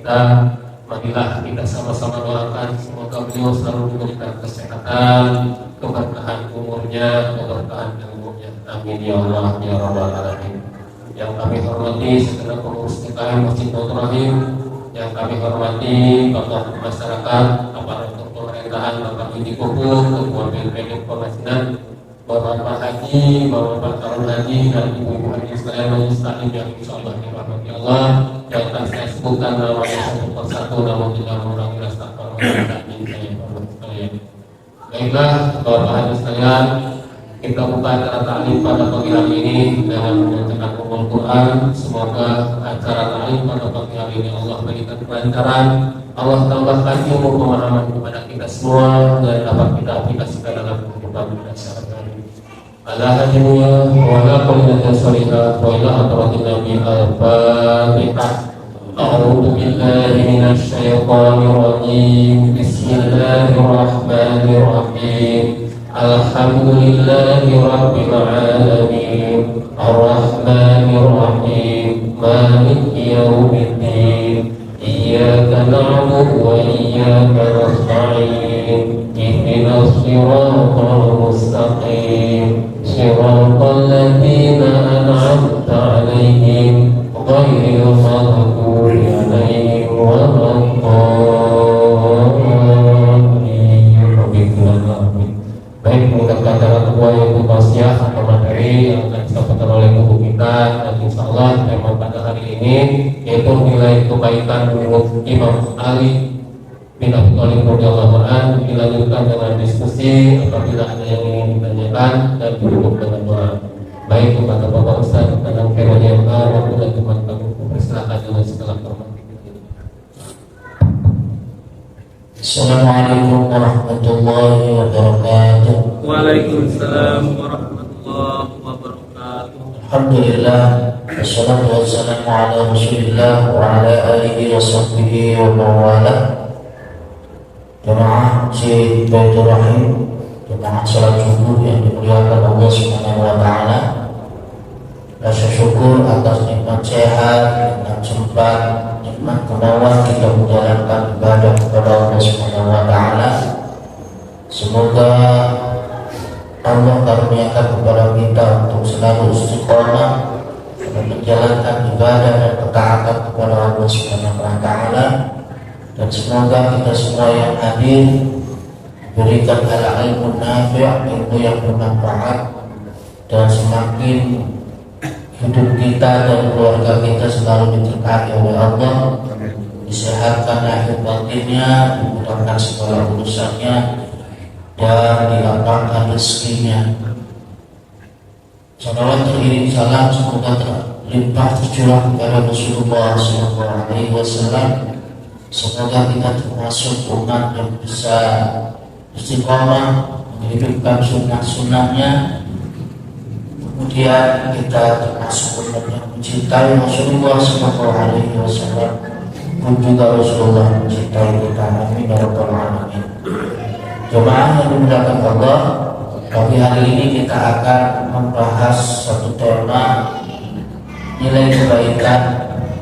kita. Marilah kita sama-sama doakan semoga beliau selalu diberikan kesehatan, keberkahan umurnya, keberkahan ilmunya. Amin ya Allah ya rabbal alamin. Yang kami hormati segenap pengurus TKM Masjid Baitur Rahim, yang kami hormati tokoh masyarakat, aparatur pemerintahan, Bapak Yudi Kuku, Ketua BPD Pemasinan, Bapak Haji, Bapak calon haji, dan ibu-ibu haji sekalian majelis taklim yang insyaallah dirahmati Allah. Yang akan saya sebutkan namanya satu persatu, namun tidak mengurangi rasa kehormatan saya hormat sekalian. Baiklah, Bapak haji sekalian, kita buka acara taklim pada pagi hari ini dengan membacakan Ummul Quran. Semoga acara taklim pada pagi hari ini Allah berikan kelancaran, Allah tambahkan ilmu pemahaman kepada kita semua dan dapat kita aplikasikan dalam kehidupan kita sehari-hari. Ala hadiniya wa ala qawliyatin salihah wa ila hadratin nabi al-fatihah. A'udhu billahi minasy syaithanir rajim. Bismillahirrahmanirrahim. Alhamdulillahi rabbil alamin. Ar-rahmanir rahim. Maliki yaumiddin. Iyyaka na'budu wa iyyaka nasta'in. Ihdinas siratal mustaqim. Siratal ladzina an'amta 'alaihim ghairil maghdubi 'alaihim waladdallin. Baik, meningkatkan cara tua yaitu tausiah atau materi yang akan disampaikan oleh guru kita, dan insyaallah tema pada hari ini yaitu nilai kebaikan menurut Imam Ali bin Abi Thalib radhiyallahu anhu. Dilanjutkan dengan diskusi apabila ada yang ingin ditanyakan dan ditutup dengan doa. Baik, kepada Bapak Ustaz Danang Kerajaan maupun dan teman-teman, persilakan dengan segala hormat. Assalamualaikum warahmatullahi wabarakatuh. Waalaikumsalam warahmatullahi wabarakatuh. Alhamdulillah, wassalatu wassalamu ala Rasulillah wa ala alihi wa sahbihi wa mawala. Jemaah Masjid Baitur Rahim, jemaah salat subuh yang dimuliakan Allah Subhanahu wa taala. Rasa syukur atas nikmat sehat, nikmat sempat, nikmat kemauan kita menjalankan ibadah kepada Allah Subhanahu wa taala. Semoga Allah karuniakan kepada kita untuk selalu istiqomah dalam menjalankan ibadah dan ketaatan kepada Allah Subhanahu wa taala, dan semoga kita semua yang hadir berikan ilmu nafi', ilmu yang bermanfaat, dan semakin hidup kita dan keluarga kita selalu diberkahi oleh Allah, disehatkan lahir batinnya, dimudahkan segala urusannya, dan dilapangkan rezekinya. Salawat teriring salam semoga terlimpah tercurah kepada Rasulullah SAW. Semoga kita termasuk umat yang bisa istiqomah menghidupkan sunnah-sunnahnya. Kemudian kita termasuk umat yang mencintai Rasulullah SAW, pun juga Rasulullah mencintai kita. Amin ya rabbal alamin. Jemaah yang dimuliakan Allah, pagi hari ini kita akan membahas satu tema nilai kebaikan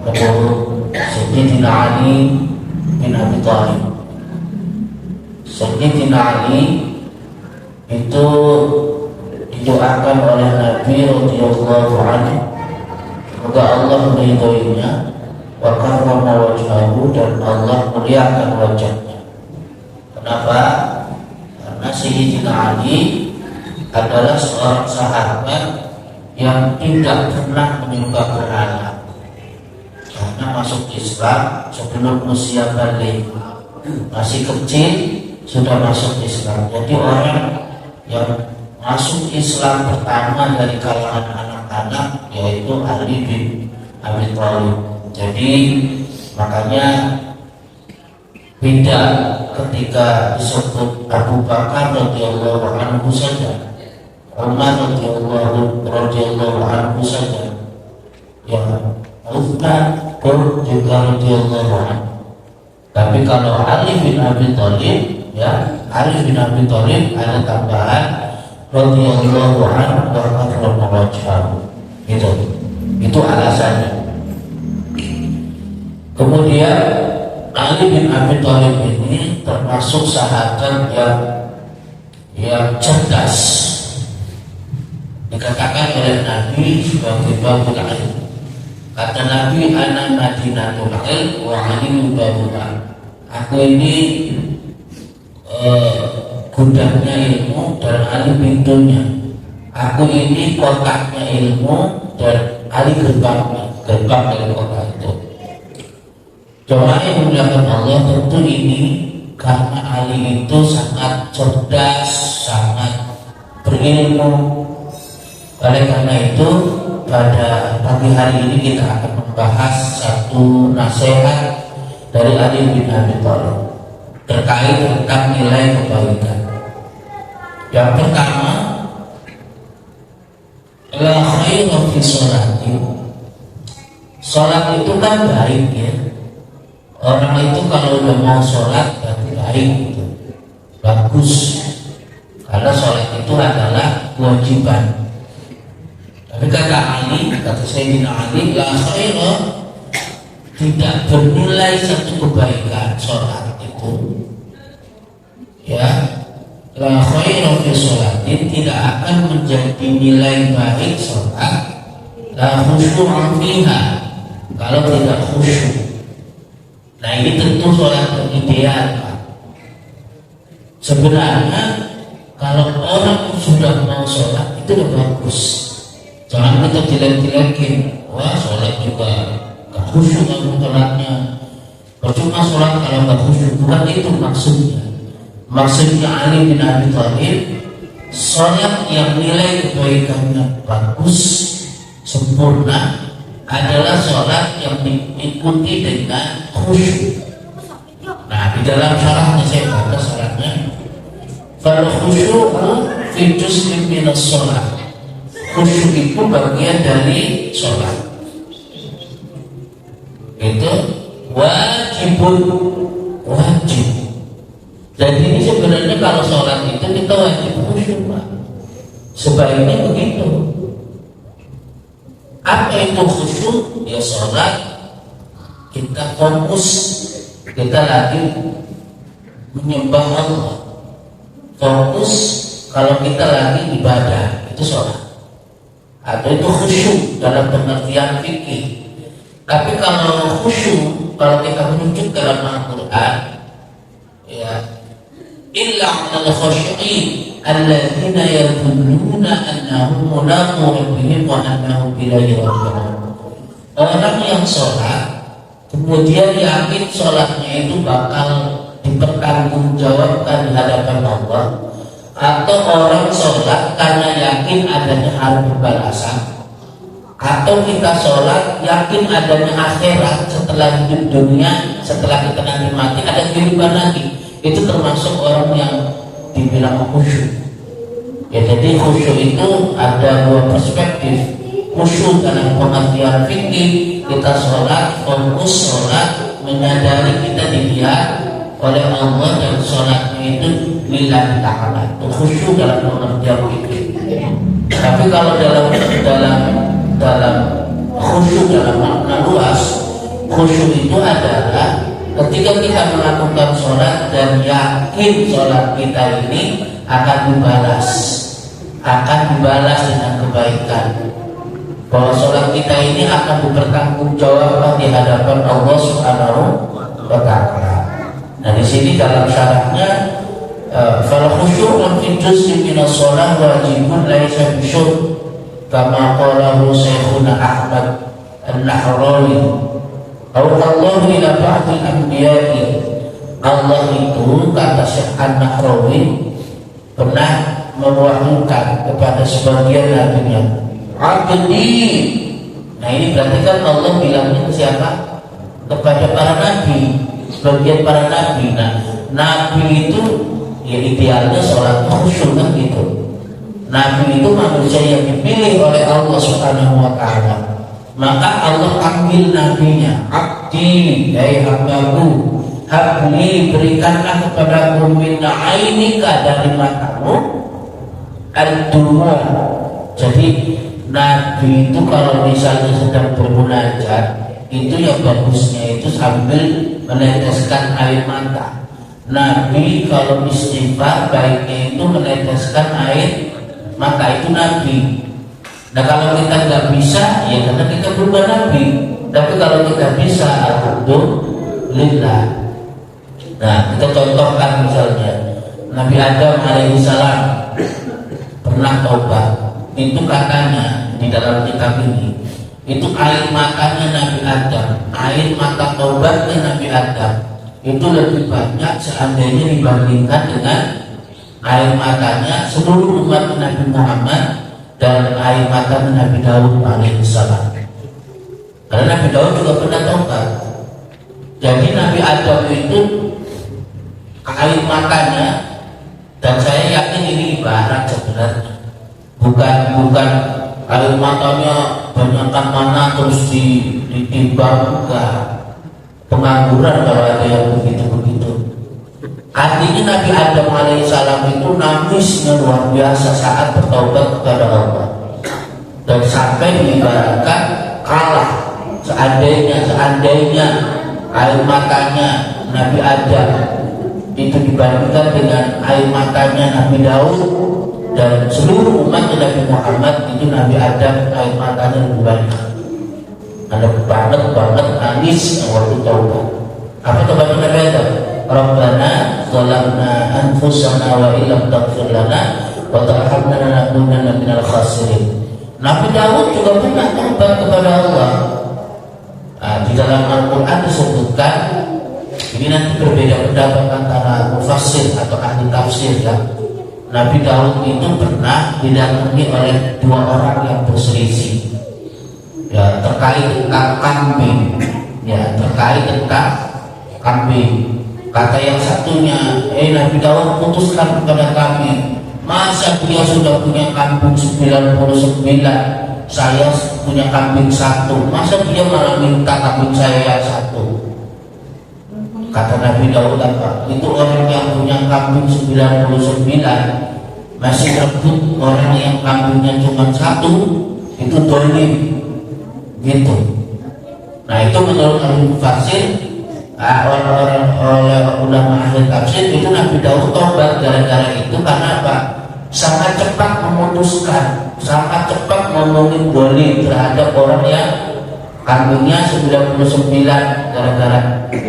menurut Sayyidina Ali bin Abi Thalib. Sayyidina Ali itu didoakan oleh Nabi radhiyallahu anhu, semoga Allah meridhoinya, wa karrama wajhahu, dan Allah muliakan wajahnya. Kenapa? Karena Sayyidina Ali adalah seorang sahabat yang tidak pernah menyembah berhala. Karena masuk Islam sebelum usia balik, masih kecil sudah masuk Islam. Jadi orang yang masuk Islam pertama dari kalangan anak-anak yaitu Ali bin Abi Thalib. Jadi makanya beda ketika disebut Abu Bakar radhiyallahu anhu saja, Umar radhiyallahu anhu saja, ya Utsman pun juga radhiyallahu anhu. Tapi kalau Ali bin Abi Thalib, ya Ali bin Abi Thalib ada tambahan radhiyallahu anhu wa karrama wajhahu. Itu alasannya. Kemudian Ali bin Abi Thalib ini termasuk sahabat yang cerdas, dikatakan oleh Nabi sebagai babul ilm. Kata Nabi, anak Madinatul ilm wa alim babuha. Aku ini gudangnya ilmu dan Ali pintunya. Aku ini kotaknya ilmu dan Ali gerbang dari kota itu. Jemaah yang dimuliakan Allah, tentu ini karena Ali itu sangat cerdas, sangat berilmu. Oleh karena itu, pada pagi hari ini kita akan membahas satu nasihat dari Ali bin Abi Thalib terkait tentang nilai kebaikan. Yang pertama, la khaira fi sholati. Sholat itu kan baik ya. Orang itu kalau udah mau sholat berarti baik gitu, bagus. Karena sholat itu adalah kewajiban. Tapi kata Ali, kata Sayyidina Ali, la khaira, tidak bernilai satu kebaikan sholat itu. Ya, la khaira fi sholatin, tidak akan menjadi nilai baik sholat la khusyu'an fiha, kalau tidak khusyuk. Nah ini tentu sholat yang ideal, Pak. Sebenarnya kalau orang sudah mau sholat itu udah bagus. Jangan kita jelek-jelekin, wah sholat juga gak khusyuk kalau sholatnya. Percuma sholat kalau gak khusyuk, bukan itu maksudnya. Maksudnya Ali bin Abi Thalib, sholat yang nilai kebaikannya bagus, sempurna, adalah sholat yang diikuti dengan khusyuk. Nah di dalam syarahnya saya baca syaratnya, fal khusyu'u fi juz'in minas sholat. Khusyuk itu bagian dari sholat. Itu wajib. Jadi ini sebenarnya kalau sholat itu kita wajib khusyuk, Pak. Sebaiknya begitu. Apa itu khusyuk? Ya sholat kita fokus, kita lagi menyembah Allah. Fokus kalau kita lagi ibadah, itu sholat. Atau itu khusyuk dalam pengertian fikih. Tapi kalau khusyuk, kalau kita merujuk dalam Al-Quran, ya, illa 'alal khashi'in alladzina yadhunnuna annahum mulaqu rabbihim wa annahum ilaihi raji'un. Orang yang sholat kemudian yakin sholatnya itu bakal dipertanggungjawabkan di hadapan Allah, atau orang sholat karena yakin adanya hari pembalasan, atau kita sholat yakin adanya akhirat setelah hidup dunia, setelah kita nanti mati ada kehidupan lagi. Itu termasuk orang yang dibilang khusyuk. Ya, jadi khusyuk itu ada dua perspektif. Khusyuk dalam pengertian fikih, kita sholat, fokus sholat, menyadari kita dilihat oleh Allah dan sholatnya itu lillahi ta'ala. Itu khusyuk dalam pengertian fikih. Tapi kalau dalam khusyuk dalam makna luas, khusyuk itu adalah ketika kita melakukan sholat dan yakin sholat kita ini akan dibalas dengan kebaikan, bahwa sholat kita ini akan dipertanggungjawabkan di hadapan Allah Subhanahu wa Ta'ala. Nah di sini dalam syaratnya, fal khusyu'un fi juz'in minas shalah wajibun laisa bisyur, kama qalahu Syekhuna Ahmad An-Nahrawi. Allah ila ba'dil anbiya'i. Allah itu, kata Syekh An-Nahrawi, pernah mewahyukan kepada sebagian nabinya, abdi. Nah ini berarti kan Allah bilangnya ke siapa? Kepada para nabi, sebagian para nabi. Nah nabi itu ya idealnya sholat khusyuk kan gitu. Nabi itu manusia yang dipilih oleh Allah Subhanahu wa Ta'ala. Maka Allah panggil nabinya, abdi, hai hambaku, habli, berikanlah kepadaku min ainika, dari matamu, ad-du'a. Jadi Nabi itu kalau misalnya sedang bermunajat, itu yang bagusnya itu sambil meneteskan air mata. Nabi kalau istighfar baiknya itu meneteskan air mata, itu Nabi. Nah kalau kita nggak bisa, ya karena kita bukan Nabi. Tapi kalau kita bisa, alhamdulillah. Nah kita contohkan misalnya Nabi Adam alaihissalam pernah taubat. Itu katanya di dalam kitab ini, itu air matanya Nabi Adam, air mata taubatnya Nabi Adam itu lebih banyak seandainya dibandingkan dengan air matanya seluruh umat Nabi Muhammad dan air mata Nabi Daud alaihissalam. Karena Nabi Daud juga pernah taubat. Jadi Nabi Adam itu air matanya, dan saya yakin ini ibarat sebenarnya, bukan air matanya banyakkan mana terus ditimbang, bukan. Pengangguran kalau ada yang begitu-begitu. Artinya Nabi Adam alaihissalam itu nangisnya luar biasa saat bertobat kepada Allah, dan sampai diibaratkan kalah. Seandainya air matanya Nabi Adam itu dibandingkan dengan air matanya Nabi Daud dan seluruh umat Nabi Muhammad, itu Nabi Adam air matanya lebih banyak. Ada banget nangis waktu taubat. Apa taubat Nabi Adam? Rabbana zalamna anfusana wa illam taghfir lana wa tarhamna lanakunanna minal khasirin. Nabi Daud juga pernah taubat kepada Allah. Di dalam Al-Quran disebutkan, ini nanti berbeda pendapat antara mufassir atau ahli tafsir ya. Nabi Daud itu pernah didatangi oleh dua orang yang berselisih ya terkait tentang kambing. Kata yang satunya, Nabi Daud putuskan kepada kami, masa dia sudah punya kambing 99, saya punya kambing 1, masa dia malah minta kambing saya yang 1? Kata Nabi Daud apa? Itu orang yang punya kambing 99 masih rebut orang yang kambingnya cuma 1, itu dolim gitu. Nah itu menurut ahli tafsir, oleh ulama ahli tafsir, itu Nabi Daud tobat gara-gara itu. Karena apa? Sangat cepat memutuskan, sangat cepat ngomongin dolim terhadap orang yang kambingnya 99 gara-gara.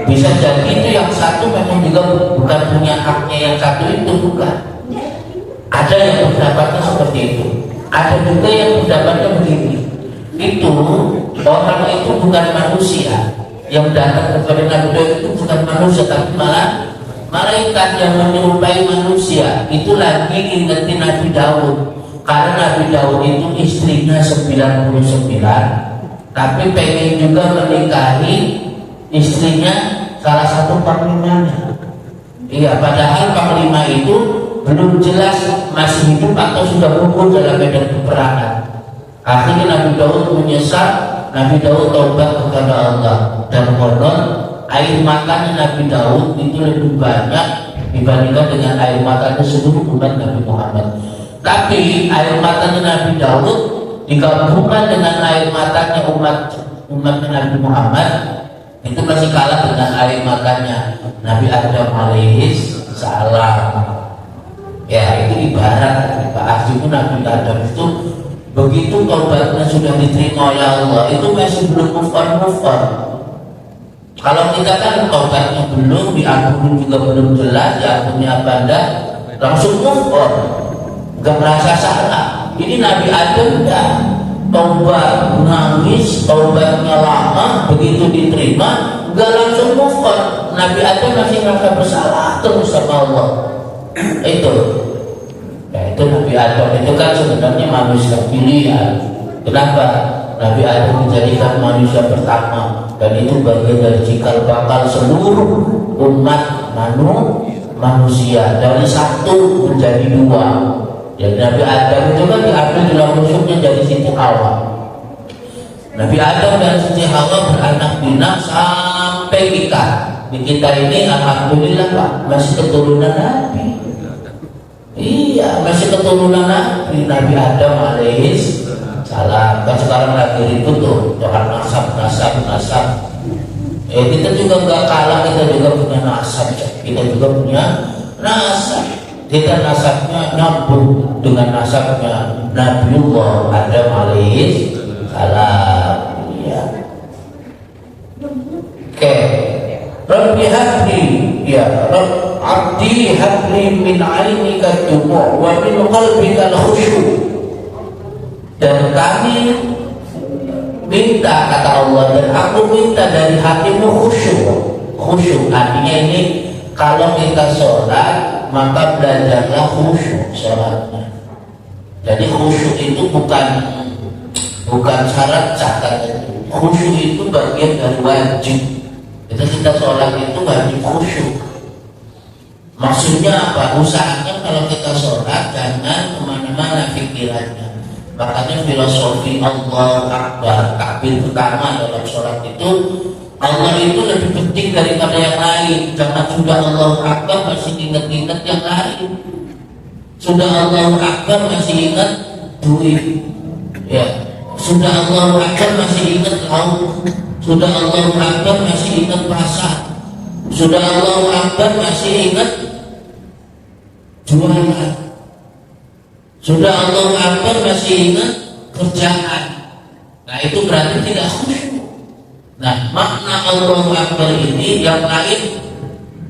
Bisa jadi itu yang 1 memang juga bukan punya haknya yang 1 itu, bukan. Ada yang pendapatnya seperti itu. Ada juga yang pendapatnya begini, itu orang itu bukan manusia, yang datang kepada Nabi Daud itu bukan manusia, tapi malah malaikat yang menyerupai manusia. Itu lagi ingetin Nabi Daud, karena Nabi Daud itu istrinya 99, tapi pengen juga menikahi istrinya salah satu panglimanya. Iya, padahal panglima itu belum jelas masih hidup atau sudah gugur dalam medan peperangan. Akhirnya Nabi Daud menyesal, Nabi Daud taubat kepada Allah, dan konon air matanya Nabi Daud itu lebih banyak dibandingkan dengan air matanya seluruh umat Nabi Muhammad. Tapi air matanya Nabi Daud digabungkan dengan air matanya umat Nabi Muhammad, itu masih kalah dengan air matanya Nabi Adam alaihissalam. Ya itu ibarat Pak Arjuna, Nabi Adam itu begitu taubatnya sudah diterima oleh Allah, itu masih belum move on. Kalau kita kan taubatnya belum, diampuni juga belum jelas, diampuni apa enggak, langsung move on, gak merasa salah. Ini Nabi Adam enggak, taubat nangis, taubatnya lama, begitu diterima gak langsung move on. Nabi Adam masih merasa bersalah terus sama Allah. Itu Nabi Adam itu kan sebenarnya manusia pilihan. Kenapa? Nabi Adam dijadikan manusia pertama, dan itu bagian dari cikal bakal seluruh umat manusia, dari 1 menjadi 2. Jadi Nabi Adam itu kan diambil dalam rusuknya dari Siti Hawa. Nabi Adam dan Siti Hawa beranak pinak sampai kita. Di kita ini alhamdulillah Pak, masih keturunan Nabi. Iya, masih keturunan Nabi Adam alaihissalam. Kan sekarang lagi ribut tuh soal nasab. Kita juga nggak kalah, kita juga punya nasab, kita juga punya nasab. Kita nasabnya nyambung dengan nasabnya Nabiullah Adam alaihi salam. Ya. Oke. Rabbi habli, ya Rabb, abdi habli min ainika dumu' wa min qalbika al-khusyu'. Dan kami minta, kata Allah, dan aku minta dari hatimu khusyuk. Khusyuk artinya ini, kalau kita sholat maka belajarlah khusyuk sholatnya. Jadi khusyuk itu bukan syarat catat. Khusyuk itu bagian dari wajib. Kita sholat itu wajib khusyuk. Maksudnya apa? Usahanya kalau kita sholat jangan kemana-mana pikirannya. Makanya filosofi Allah Akbar, takbir pertama dalam sholat itu, Allah itu lebih penting daripada yang lain. Jangan sudah Allah Akbar masih ingat-ingat yang lain. Sudah Allah Akbar masih ingat duit, ya. Sudah Allah Akbar masih ingat lauk. Sudah Allah Akbar masih ingat pasar. Sudah Allah Akbar masih ingat jualan. Sudah Allah Akbar masih ingat kerjaan. Nah itu berarti tidak khusyuk. Nah makna Allah Akbar ini yang lain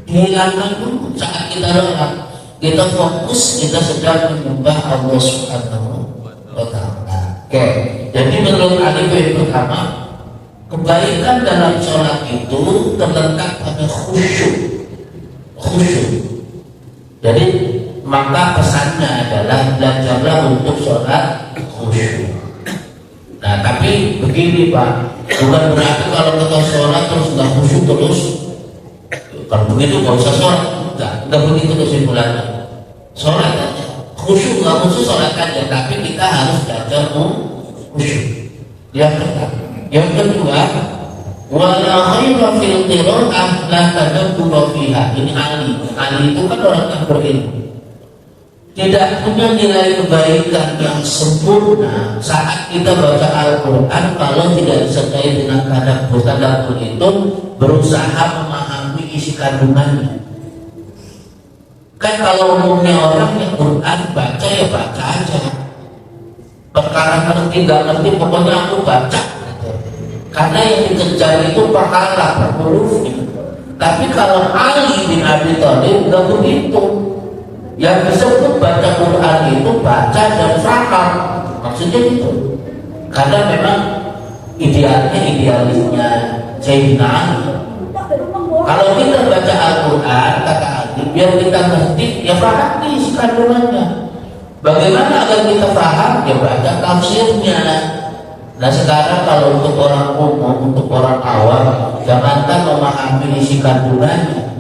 dihilangkan dulu saat kita sholat. Kita fokus, kita sedang menyembah Allah Subhanahu wa Ta'ala. Oke, jadi menurut Ali yang pertama, kebaikan dalam sholat itu terletak pada khusyuk. Jadi maka pesannya adalah belajarlah untuk sholat khusyuk. Nah tapi begini Pak, bukan berarti kalau kita sholat terus nggak khusyuk terus. Kalau begitu nggak usah sholat, nggak begitu kesimpulannya. Sholat aja, khusyuk nggak khusyuk sholat aja, tapi kita harus belajar khusyuk. Yang pertama. Yang kedua, wala khaira fil qira'ah la tadabbur fiha. Ini Ali itu kan orang yang berilmu. Tidak punya nilai kebaikan yang sempurna saat kita baca Al-Quran kalau tidak disertai dengan tadabbur. Tadabbur itu berusaha memahami isi kandungannya. Kan kalau umumnya orang yang Quran baca ya baca aja. Perkara ngerti nggak ngerti pokoknya aku baca. Karena yang dikejar itu pahala hurufnya. Tapi kalau Ali bin Abi Thalib nggak begitu. Yang disebut baca Quran itu baca dan faham. Maksudnya itu. Karena memang idealisnya Sayyidina Ali. Kalau kita baca Al-Quran, kata Ali, biar kita ngerti, ya paham nih isi kandungannya. Bagaimana agar kita paham? Ya baca tafsirnya. Nah sekarang kalau untuk orang umum, untuk orang awam, jangankan memahami isi kandungannya.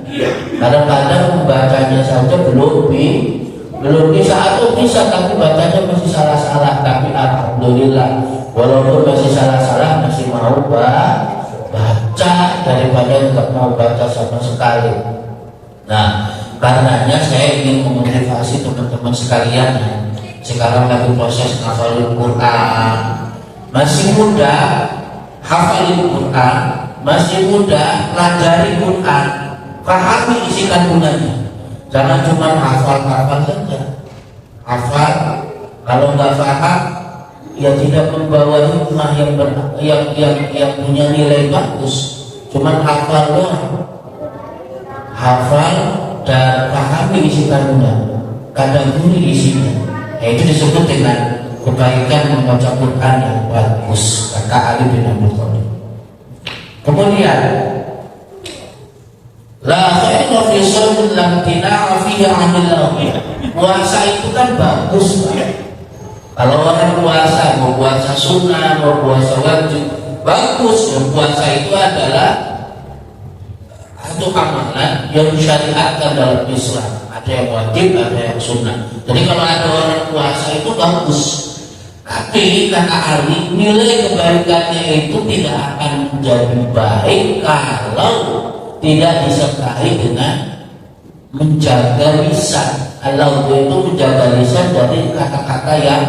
Kadang-kadang membacanya saja belum bisa atau bisa, tapi bacanya masih salah-salah. Tapi alhamdulillah, walaupun masih salah-salah masih mau baca daripada tidak mau baca sama sekali. Nah, karenanya saya ingin memotivasi teman-teman sekalian. Sekarang lagi proses hafalin Quran, masih muda hafalin Quran, masih muda pelajari Quran, pahami isi kandungannya. Jangan cuma hafal-hafal saja. Hafal, kalau nggak paham, ya tidak membawa hikmah yang punya nilai bagus. Cuman hafal doang. Hafal dan pahami isi kandungan, kadang-kadang isinya. Itu disebut dengan kebaikan membaca Quran yang bagus, kata Ali bin Abi Thalib. Kemudian la khaira fi shawmin lam tina'a fihi 'anil lahwi. Puasa itu kan bagus, Pak. Kalau orang puasa, mau puasa sunnah, mau puasa wajib, bagus. Dan puasa itu adalah satu amalan yang disyariatkan dalam Islam. Ada yang wajib, ada yang sunnah. Jadi kalau ada orang puasa itu bagus. Tapi kata Ali, nilai kebaikannya itu tidak akan menjadi baik kalau tidak disertai dengan menjaga lisan. Allah itu menjaga lisan dari kata-kata yang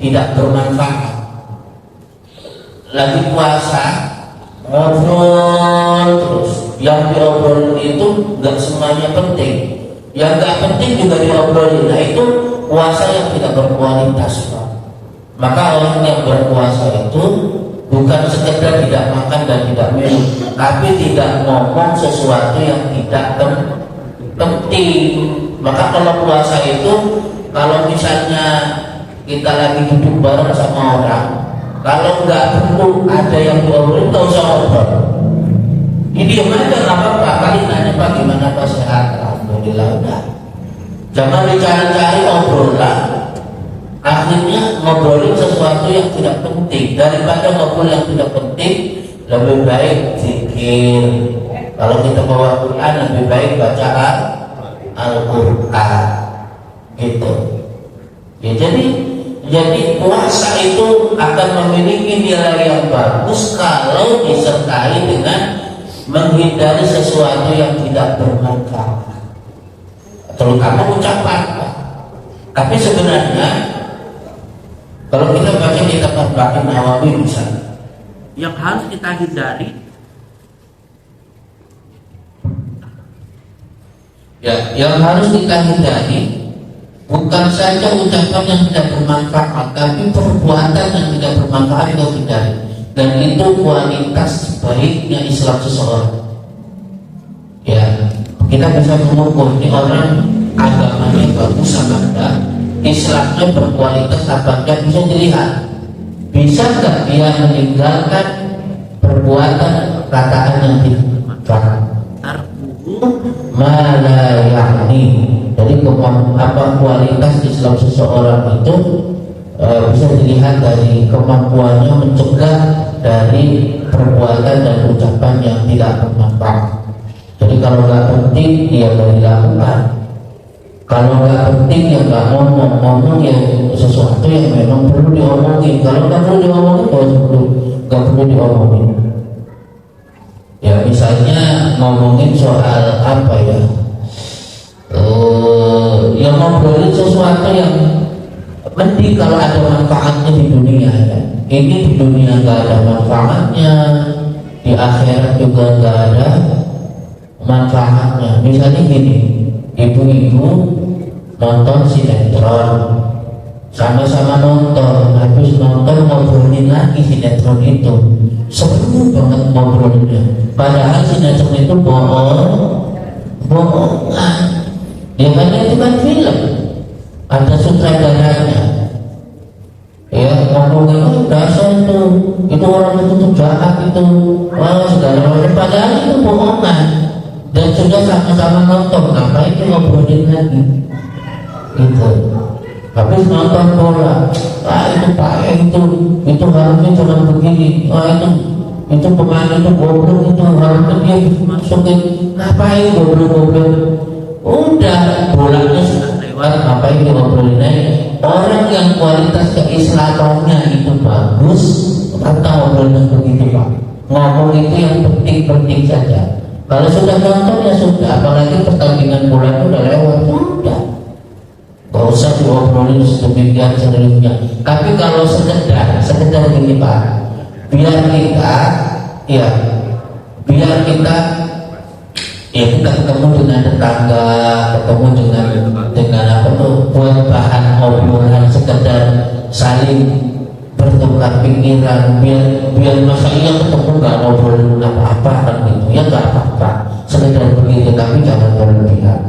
tidak bermanfaat. Lagi puasa, ngobrol terus. Yang diobrolin itu nggak semuanya penting, yang nggak penting juga diobrolin. Nah itu puasa yang tidak berkualitas, Pak. Maka orang yang berpuasa itu bukan sekedar tidak makan dan tidak minum, tapi tidak ngomong sesuatu yang tidak penting. Maka kalau puasa itu, kalau misalnya kita lagi duduk bareng sama orang, kalau nggak perlu ada yang diobrolin, nggak usah ngobrol. Ini diam aja, nggak apa-apa. Kali nanya, Pak gimana, Pak sehat? Alhamdulillah, udah. Jangan dicari-cari obrolan. Akhirnya ngobrolin sesuatu yang tidak penting. Daripada ngobrol yang tidak penting, lebih baik zikir. Kalau kita bawa Quran, lebih baik baca Al-Quran. Gitu. Ya, jadi puasa itu akan memiliki nilai yang bagus kalau disertai dengan menghindari sesuatu yang tidak bermanfaat, terutama ucapan. Tapi sebenarnya kalau kita baca di tempat Batin Nawawi misalnya, yang harus kita hindari ya, yang harus kita hindari bukan saja ucapan yang tidak bermanfaat, tapi perbuatan yang tidak bermanfaat kita hindari. Dan itu kualitas baiknya Islam seseorang. Ya, kita bisa mengukur ini orang agamanya bagus apa enggak, Islamnya berkualitas apa enggak, bisa dilihat. Bisa enggak dia meninggalkan perbuatan perkataan yang tidak bermanfaat. Mala yakni. Jadi kualitas Islam seseorang itu bisa dilihat dari kemampuannya mencegah dari perbuatan dan ucapan yang tidak bermanfaat. Jadi kalau nggak penting dia nggak dilakukan. Kalau nggak penting ya nggak ngomong ya sesuatu yang memang perlu diomongin. Kalau nggak perlu diomongin nggak perlu diomongin. Ya misalnya ngomongin soal apa ya? Yang ngobrolin sesuatu yang mending kalau ada manfaatnya di dunia ya. Ini di dunia nggak ada manfaatnya, di akhirat juga nggak ada manfaatnya. Misalnya gini, ibu-ibu nonton sinetron, sama-sama nonton, habis nonton ngobrolin lagi sinetron itu, seru banget ngobrolinnya. Padahal sinetron itu bohongan. Ya karena itu kan film, ada sutradaranya. Ya ngomongin dasar itu orang itu jahat itu, wah segala macam. Padahal itu bohongan. Dan sudah sama-sama nonton, ngapain itu ngobrolin lagi? Gitu. Habis nonton bola, itu payah itu harusnya jangan begini. Itu pemain itu goblok, itu harusnya dia masukin. Ngapain goblok? Udah bolanya sudah lewat, ngapain dia ngobrolin lagi? Orang yang kualitas keislamannya itu bagus, atau ngobrolin begitu Pak? Ngomong itu yang penting-penting saja. Kalau sudah nonton ya sudah, apalagi pertandingan bola itu udah lewat, sudah. Gak usah diobrolin sedemikian seriusnya. Tapi kalau sekedar gini Pak, biar kita ketemu dengan tetangga, ketemu dengan apa tuh, buat bahan obrolan, sekedar saling bertukar pikiran, biar masa iya ketemu nggak ngobrol apa-apa kan gitu ya, nggak apa-apa, sekedar begitu, tapi jangan berlebihan.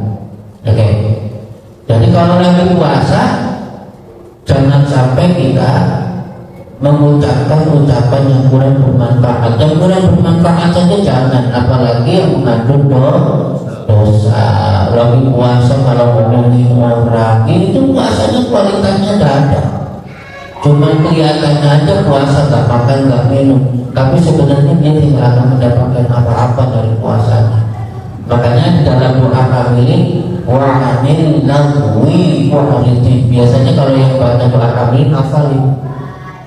Oke. Jadi kalau lagi puasa jangan sampai kita mengucapkan ucapan yang kurang bermanfaat. Yang kurang bermanfaat saja jangan, apalagi yang mengandung dosa. Lagi puasa kalau ngomongin orang itu puasanya kualitasnya tidak ada. Cuma kelihatannya aja puasa, nggak makan, nggak minum, tapi sebenarnya dia tidak akan mendapatkan apa-apa dari puasanya. Makanya di dalam doa kami wa'anil lagwi wa'aliti, biasanya kalau yang baca doa kami hafalin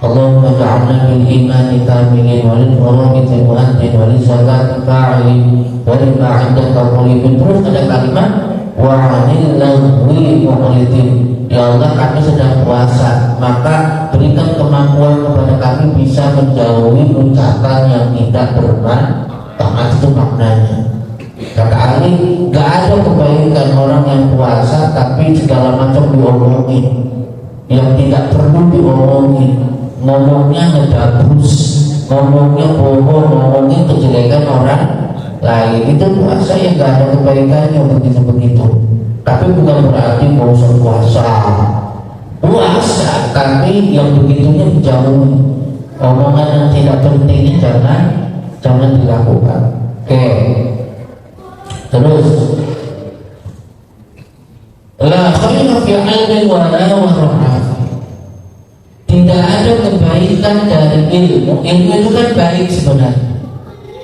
Allahumma ja'alna bil imani kamilin walil faraqiti mu'addin walil zakati fa'ilin walil ma'indaka qulibin. Terus ada kalimat wa'anil lagwi wa'aliti, ya Allah kami sedang puasa, maka berikan kemampuan kepada kami bisa menjauhi ucapan yang tidak tidak bermanfaat, itu maknanya. Kata Ali, nggak ada kebaikan orang yang puasa tapi segala macam diomongin, yang tidak perlu diomongin, ngomongnya ngedabus, ngomongnya bohong, ngomongin kejelekan orang lain. Itu puasa yang nggak ada kebaikannya begitu. Tapi bukan berarti mau puasa, tapi yang begitunya dijauhi. Omongan yang tidak penting jangan dilakukan. Oke. Terus, la khaira fi 'ilmin wa la wara'ah. Tidak ada kebaikan dari ilmu. Ilmu itu kan baik sebenarnya.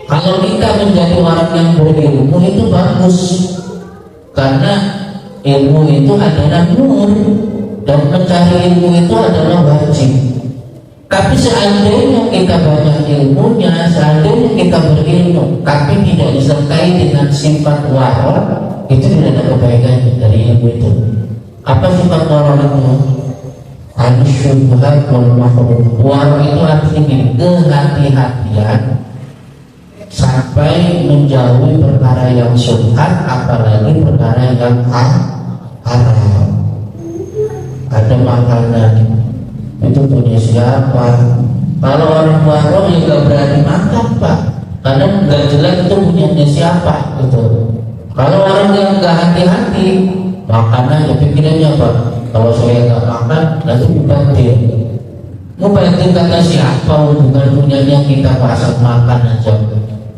Kalau kita menjadi orang yang berilmu itu bagus, karena ilmu itu adalah nur dan mencari ilmu itu adalah wajib. Tapi seandainya kita banyak ilmunya, seandainya kita berilmu, tapi tidak disertai dengan sifat wara, itu tidak ada kebaikan dari ilmu itu. Apa sifat wara itu? Al-syubhat wal mahrum. Wara itu artinya kehati-hatian sampai menjauhi perkara yang syubhat, apalagi perkara yang haram. Ada makanan itu punya siapa? Kalau orang waro ya gak berani makan, Pak, karena gak jelas itu punyanya siapa gitu. Kalau orang yang gak hati-hati, makanan ya pikirannya apa? Kalau saya gak makan nanti mubatin kata siapa? Bukan punyanya kita masak makan aja.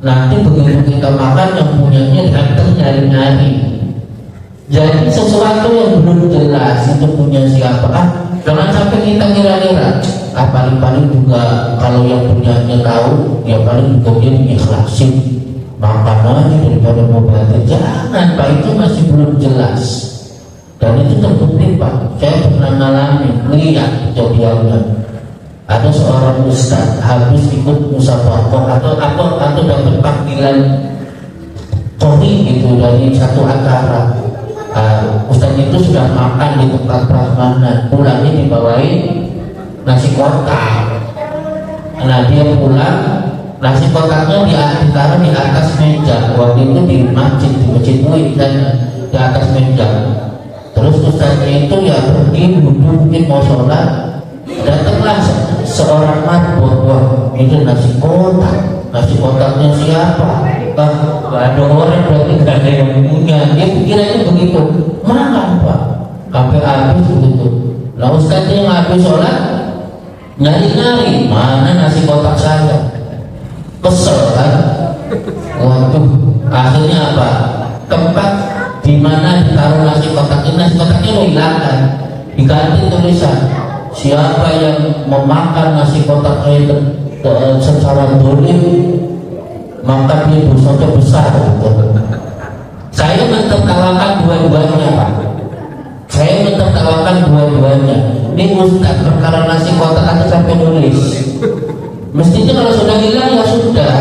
Nanti begitu kita makan yang punyanya datang nyari-nyari. Jadi sesuatu yang belum jelas itu punya siapa, jangan sampai kita kira-kira. Paling-paling juga kalau yang punyanya tahu, ya paling juga dia ikhlasin makan aja daripada mau batin. Jangan, Pak, itu masih belum jelas. Dan itu terbukti, Pak. Saya pernah ngalamin, melihat kejadiannya. Ada seorang ustaz habis ikut musyawarah atau dapat panggilan kori gitu dari satu acara. Ustaz itu sudah makan di tempat prasmanan, pulangnya dibawain nasi kotak. Nah dia pulang, nasi kotaknya ditaruh di atas meja. Waktu itu di masjid Buin dan di atas meja. Terus ustaznya itu ya pergi duduk mungkin mau sholat, datanglah seorang marbot. Wah, itu nasi kotaknya siapa? Gak ada orang, berarti gak ada yang punya. Dia pikirannya begitu, makan, Pak, sampai habis begitu. Nah ustaznya yang habis sholat nyari-nyari mana nasi kotak saya, kesel kan. Waduh, akhirnya apa? Tempat di mana ditaruh nasi kotaknya lo hilangkan, diganti tulisan siapa yang memakan nasi kotak itu secara dolim, maka dia dosanya besar. Saya mentertawakan dua-duanya, Pak. Saya mentertawakan dua-duanya. Ini ustaz perkara nasi kotak aja sampai nulis. Mestinya kalau sudah hilang ya sudah.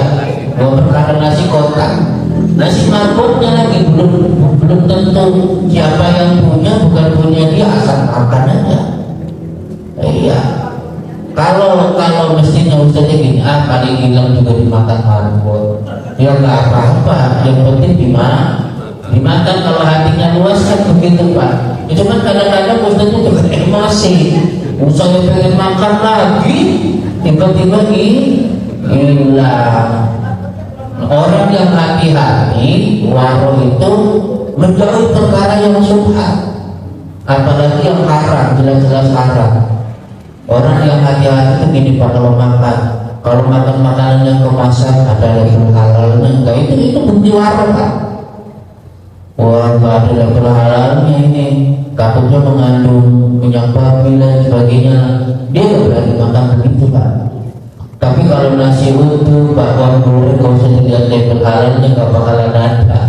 Bahwa perkara nasi kotak, nasi marbotnya lagi belum tentu siapa yang punya, bukan punya dia, asal makan aja. Iya. Kalau mestinya ustaznya gini, paling hilang juga dimakan marbot. Ya nggak apa-apa, yang penting dimakan. Kalau hatinya luas kan begitu, Pak. Itu kan kadang-kadang ustaznya juga emosi. Usahanya pengen makan lagi, tiba-tiba hilang. Orang yang hati-hati, waro itu menjauhi perkara yang syubhat, apalagi yang haram, jelas-jelas haram. Orang yang hati-hati itu gini, Pak, kalau makan makanan yang kemasan ada label halalnya, enggak, itu bukti waro, Pak. Wah, nggak ada label halalnya ini, takutnya mengandung minyak babi dan sebagainya, dia nggak berani makan begitu, Pak. Tapi kalau nasi utuh, bakwan goreng, nggak usah dilihat label halalnya, nggak bakalan ada.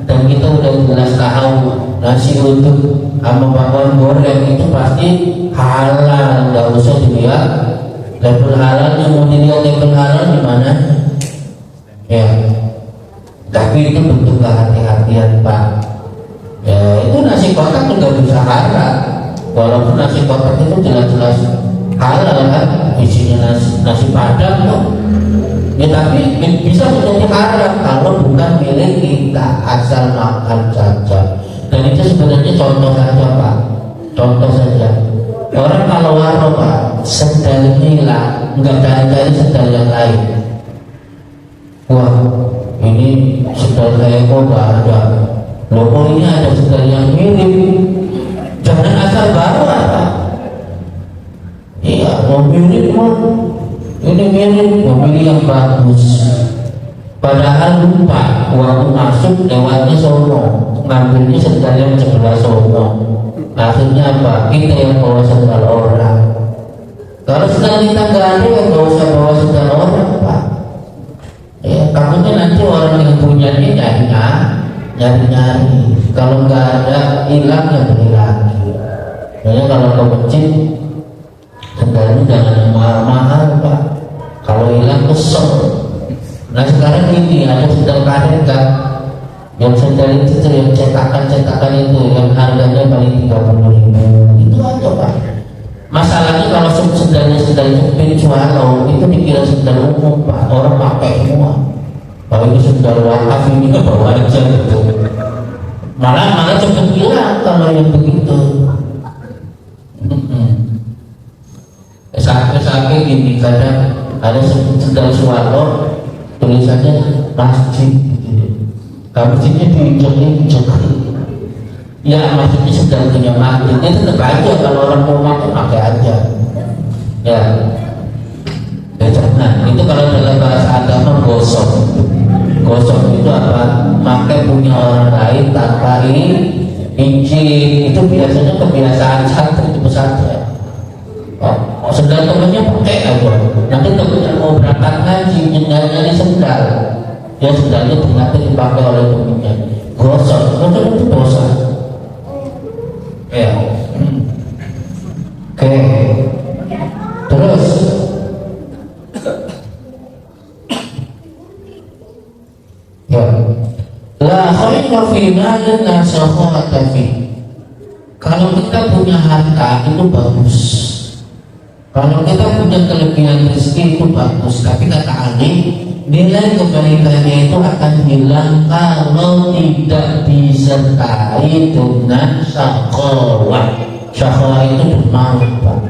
Dan kita udah jelas tahu nasi utuh sama bakwan goreng itu pasti halal, nggak usah dilihat label halalnya. Mau dilihat label halal di mana? Ya, tapi itu bentuk kehati-hatian, Pak. Ya, itu nasi kotak juga bisa halal, walaupun nasi kotak itu jelas-jelas halal kan, isinya nasi padang kok. Ya tapi bisa menjadi haram kalau bukan milik kita, asal makan saja. Dan itu sebenarnya contoh saja Pak, contoh saja. Orang kalau warung Pak, sendalnya hilang, nggak cari-cari sendal yang lain. Wah, ini sendal saya kok nggak ada. Loh, ini ada sendal yang mirip. Jangan asal bawa Pak. Iya, mau mirip mau. Ini mirip, mobil yang bagus. Padahal lupa waktu masuk lewatnya sono, ngambilnya sendal yang sebelah sono. Akhirnya apa? Kita yang bawa sendal orang. Kalau sendal kita nggak ada, ya nggak usah bawa sendal orang Pak. Ya, takutnya nanti orang yang punyanya nyari-nyari. Kalau nggak ada, hilang ya beli lagi. Makanya kalau ke masjid, sendalnya jangan yang mahal-mahal Pak. Kalau hilang kesel. Nah sekarang ini ada sendal karet kan, yang sendal itu yang cetakan itu yang harganya paling 30.000 itu aja Pak. Masalahnya kalau sendalnya sendal jepit swallow itu dikira sendal umum Pak, orang pakai semua. Kalau itu sendal wakaf ini ke bawah aja gitu. Malah cepet hilang kalau yang begitu. Sampai gini kadang ada sendal swallow tulisannya masjid gitu. Masjidnya diinjek-injek. Ya maksudnya sendal punya masjid. Itu tetap aja kalau orang mau pakai aja. Ya jangan. Itu kalau dalam bahasa agama gosok. Gosok itu apa? Pakai punya orang lain tanpa izin. Itu biasanya kebiasaan santri di pesantren. Sendal temennya pakai aja. Nanti temennya mau berangkat ngaji, nyendalnya di sendal. Ya sendalnya ternyata dipakai oleh temennya. Gosok itu dosa. Ya. Oke. Terus ya. La khayra fi malin la sakhata fi. Kalau kita punya harta itu bagus. Kalau kita punya kelebihan rezeki itu bagus, tapi kata Ali, nilai kebaikannya itu akan hilang kalau tidak disertai dengan syahwat. Syahwat itu bermanfaat.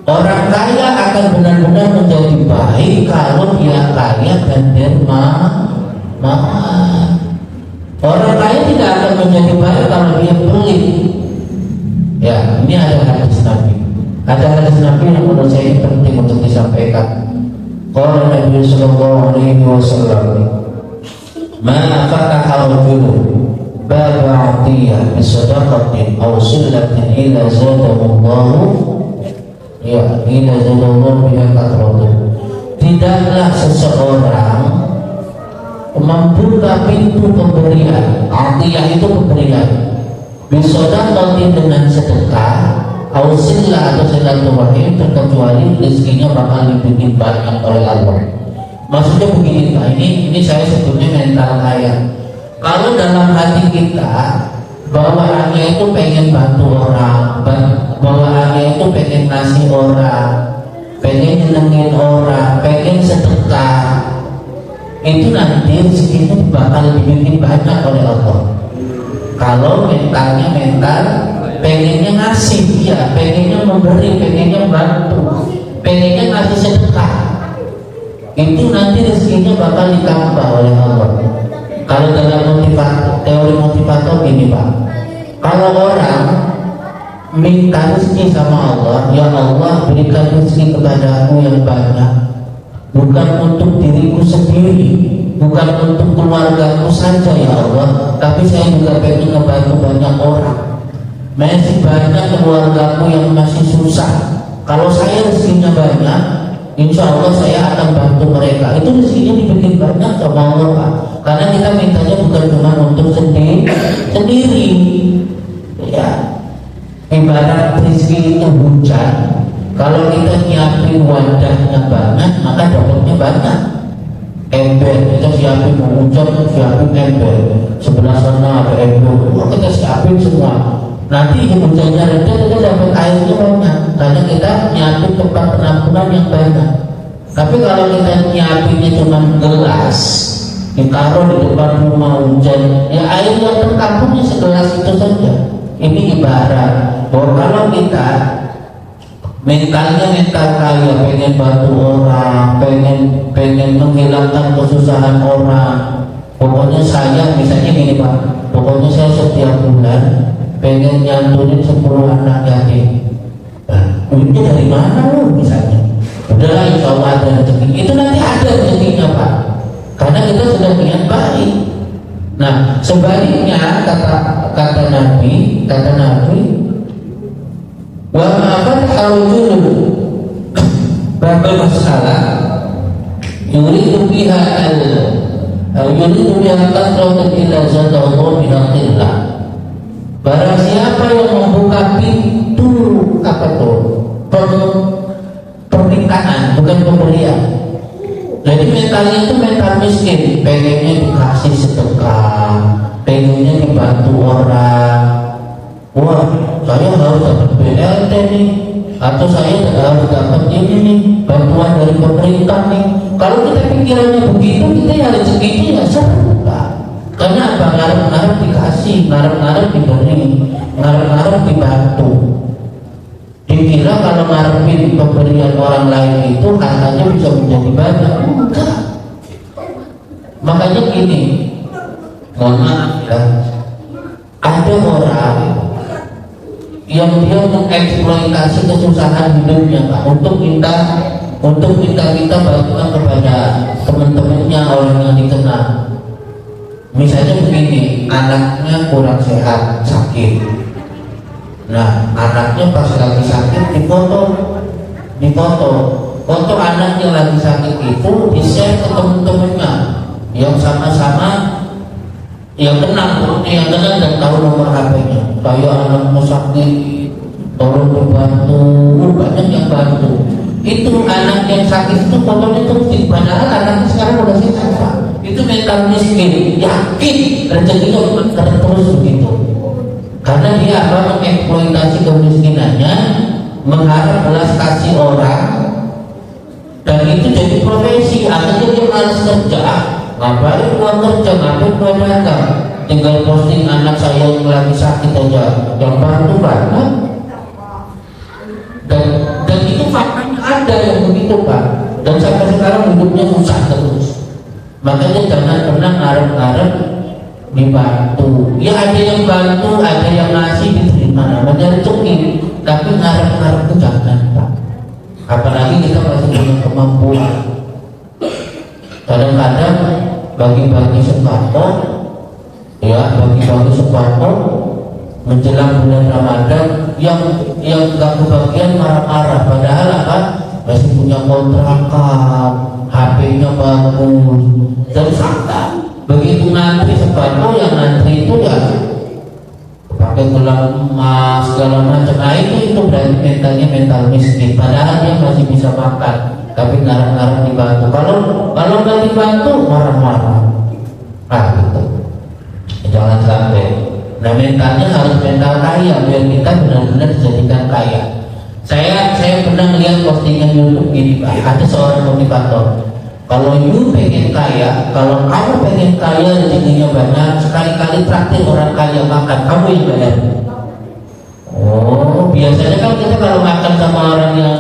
Orang kaya akan benar-benar menjadi baik kalau dia kaya dan dermawan. Orang kaya tidak akan menjadi baik kalau dia pelit. Ya, ini ada hadis Nabi. Ada hadis Nabi yang menurut saya ini penting untuk disampaikan. Qala Nabi sallallahu alaihi wasallam, "Ma fataha rajulun baba 'atiyah bi sadaqatin aw silatin illa zadahu Allah biha kathratu." Tidaklah seseorang membuka pintu pemberian. 'Atiyah itu pemberian. Bi sadaqatin dengan sedekah, ausillah atau silaturahim, terkecuali rezekinya bakal dibikin banyak oleh Allah. Maksudnya begini Pak, ini saya sebutnya mental kaya. Kalau dalam hati kita bawaannya itu pengen bantu orang, bawaannya itu pengen ngasih orang, pengen nyenengin orang, pengen sedekah, itu nanti rezekinya bakal dibikin banyak oleh Allah. Kalau mentalnya mental pengennya ngasih, ya pengennya memberi, pengennya bantu, pengennya ngasih sedekah, itu nanti rezekinya bakal ditambah oleh Allah. Kalau dalam teori motivator gini Pak, kalau orang minta rezeki sama Allah, ya Allah berikan rezeki kepadaku yang banyak, bukan untuk diriku sendiri, bukan untuk keluargaku saja ya Allah, tapi saya juga pengen ngebantu banyak orang. Masih banyak keluargaku yang masih susah. Kalau saya rezekinya banyak, insya Allah saya akan bantu mereka. Itu rezekinya dibikin banyak sama Allah Pak. Karena kita mintanya bukan cuma untuk sendiri. Ya, ibarat rezeki itu hujan. Kalau kita nyiapin wadahnya banyak, maka dapatnya banyak. Ember, kita siapin hujan, siapin ember. Sebelah sana ada ember, kita siapin semua. Nanti hujannya reda, kita dapat airnya banyak karena kita nyiapin tempat penampungan yang banyak. Tapi kalau kita nyiapinnya cuma gelas, ditaruh di depan rumah hujan, ya air yang tertampungnya segelas itu saja. Ini ibarat bahwa kalau kita mentalnya mental kaya, pengen bantu orang, pengen menghilangkan kesusahan orang. Pokoknya saya, misalnya gini Pak, pokoknya saya setiap bulan pengen nyantunin 10 anak yatim. Nah, duitnya dari mana lu misalnya? Udahlah insya Allah ada rezeki. Itu nanti ada rezekinya Pak, karena kita sudah niat baik. Nah sebaliknya kata Nabi, wa ma'afat harujul babal masalah yuridu biha kasratan illa zadallahu minaqillah. Barang siapa yang membuka pintu permintaan, bukan pemberian. Jadi mentalnya itu mental miskin, pengennya dikasih sedekah, pengennya dibantu orang. Wah, saya harus dapat BLT nih, atau saya harus dapat ini nih, bantuan dari pemerintah nih. Kalau kita pikirannya begitu, kita ya rezekinya ya serba. Karena apa? Ngarep-ngarep dikasih, ngarep-ngarep diberi, ngarep-ngarep dibantu. Dikira kalau ngarepin pemberian orang lain itu hartanya bisa menjadi banyak. Enggak. Makanya gini, mohon maaf ya, ada orang yang dia mengeksploitasi kesusahan hidupnya Pak, untuk minta kita bantuan kepada teman-temannya, orang yang dikenal. Misalnya begini, anaknya kurang sehat, sakit. Nah, anaknya pas lagi sakit foto anak yang lagi sakit itu di-share ke teman-temannya yang sama-sama yang kenal dan tahu nomor HP-nya. Kayak anakmu sakit, tolong dibantu, banyak yang bantu. Itu anak yang sakit itu fotonya tuh padahal anaknya sekarang udah sehat Pak. Itu mental miskin, yakin rezekinya terus begitu. Karena dia mengeksploitasi kemiskinannya, mengharap belas kasih orang, dan itu jadi profesi. Akhirnya dia malas kerja. Ngapain gua kerja, ngapain gua dagang, tinggal posting anak saya yang lagi sakit aja, yang bantu banget. Dan itu faktanya ada yang begitu Pak. Dan sampai sekarang hidupnya susah terus. Makanya jangan pernah ngarep-ngarep dibantu. Ya ada yang bantu, ada yang ngasih, diterima namanya rezeki. Tapi ngarep-ngarep itu jangan Pak. Apalagi kita masih punya kemampuan. Kadang-kadang bagi-bagi sembako, ya bagi-bagi sembako menjelang bulan Ramadan, yang gak kebagian marah-marah. Padahal apa? Masih punya kontrakan, HP-nya bagus, dan fakta begitu ngantri sembako, yang ngantri itu ya pakai gelang emas segala macam. Nah itu berarti mentalnya mental miskin. Padahal dia masih bisa makan, tapi ngarep-ngarep dibantu. Kalau nggak dibantu marah-marah. Gitu. Jangan sampai. Nah mentalnya harus mental kaya biar kita benar-benar dijadikan kaya. Saya pernah melihat postingan YouTube ini Pak. Ada seorang motivator. Kalau you pengen kaya, kalau kamu pengen kaya rezekinya banyak, sekali-kali traktir orang kaya makan, kamu yang bayar. Oh, biasanya kan kita kalau makan sama orang yang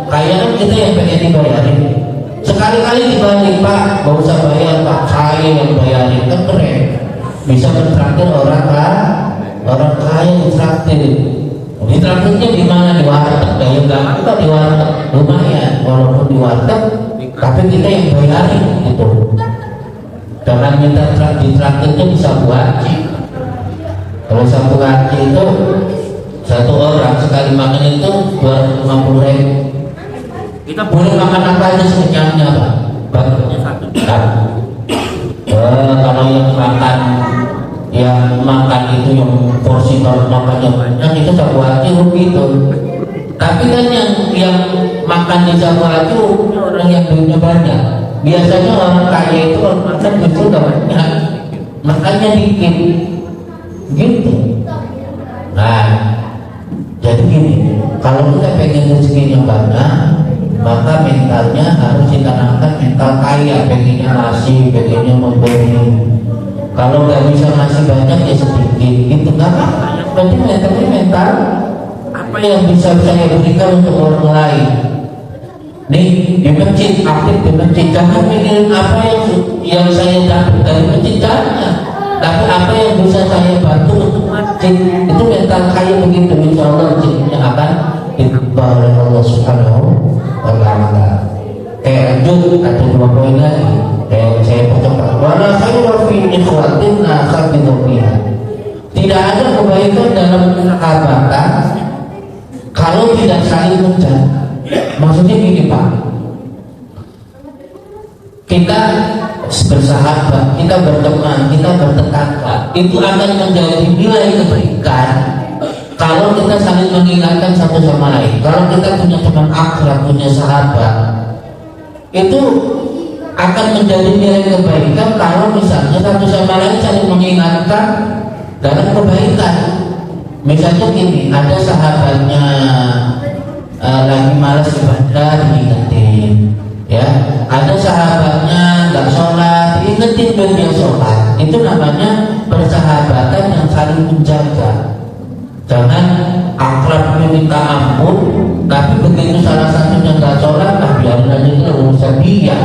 kaya kan kita yang pengen dibayarin. Sekali-kali dibalik Pak, gak usah bayar Pak, saya yang bayarin, kan keren. Bisa mentraktir orang kaya ditraktir. Di traktirnya di mana? Di warteg. Kayak enggak apa di warteg lumayan, walaupun di warteg, tapi kita yang bayarin gitu. Jangan minta di traktirnya bisa buaci. Kalau satu haji itu satu orang sekali makan itu 250.000. Kita boleh makan apa aja sekenyangnya Pak. Bagiannya satu. Kalau yang makan itu yang porsi makannya banyak itu sabu hati begitu. Tapi kan yang makan di sabu hati orang yang duitnya banyak. Biasanya orang kaya itu kalau makan justru gak banyak, makannya dikit gitu. Nah jadi gini, kalau kita pengen rezekinya banyak, maka mentalnya harus ditanamkan mental kaya, pengennya ngasih, pengennya memberi. Kalau nggak bisa ngasih banyak ya sedikit, gitu kan? Berarti mentalnya mental apa yang bisa saya berikan untuk orang lain. Nih di masjid, aktif di masjid, jangan mikirin apa yang saya dapat dari masjid, jangan. Tapi apa yang bisa saya bantu untuk masjid, itu mental kaya begitu, insya Allah masjidnya akan diubah oleh Allah Subhanahu wa Ta'ala. Lanjut, ada 2 poin lagi. Saya percepat. Wala khairu fi ikhwatin akhadidhufiha. Tidak ada kebaikan dalam sahabatan kalau tidak saling menjaga. Maksudnya gini Pak, kita bersahabat, kita berteman, kita bertetangga, itu akan menjadi nilai kebaikan kalau kita saling mengingatkan satu sama lain. Kalau kita punya teman akrab, punya sahabat, itu akan menjadi nilai kebaikan kalau misalnya satu sama lain saling mengingatkan dalam kebaikan. Misalnya gini, ada sahabatnya lagi malas ibadah, diingetin, ya. Ada sahabatnya nggak sholat, diingetin biar dia sholat. Itu namanya persahabatan yang saling menjaga. Jangan akrabnya minta ampun, tapi begitu salah satunya nggak sholat, biarin aja itu urusan dia.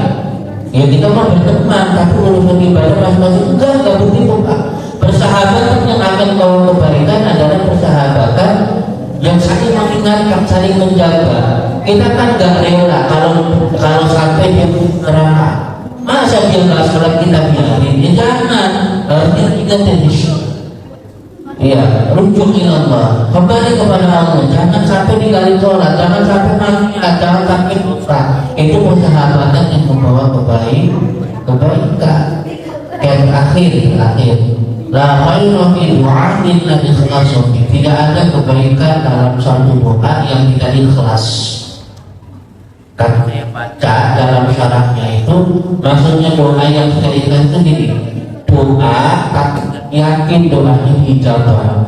Ya kita mau berteman, tapi urusan ibadah masing-masing enggak begitu Pak. Persahabatan yang akan kau kebaikan adalah persahabatan yang saling mengingatkan, saling menjaga. Kita kan gak rela kalau sampai dia neraka. Masa dia nggak sholat kita biarin? Ya jangan. Harusnya ingatin. Iya, rujuk ila Allah, kembali kepada Allah. Jangan sampai ninggalin sholat, jangan sampai maksiat, jangan sampai lupa. Itu persahabatan yang membawa kebaikan. Yang akhir. La khairu fi du'atin la ikhlasu. Tidak ada kebaikan dalam suatu doa yang tidak ikhlas. Karena saya baca dalam syarahnya itu, maksudnya doa yang tidak ikhlas itu gini, doa tapi yakin doanya dijawab.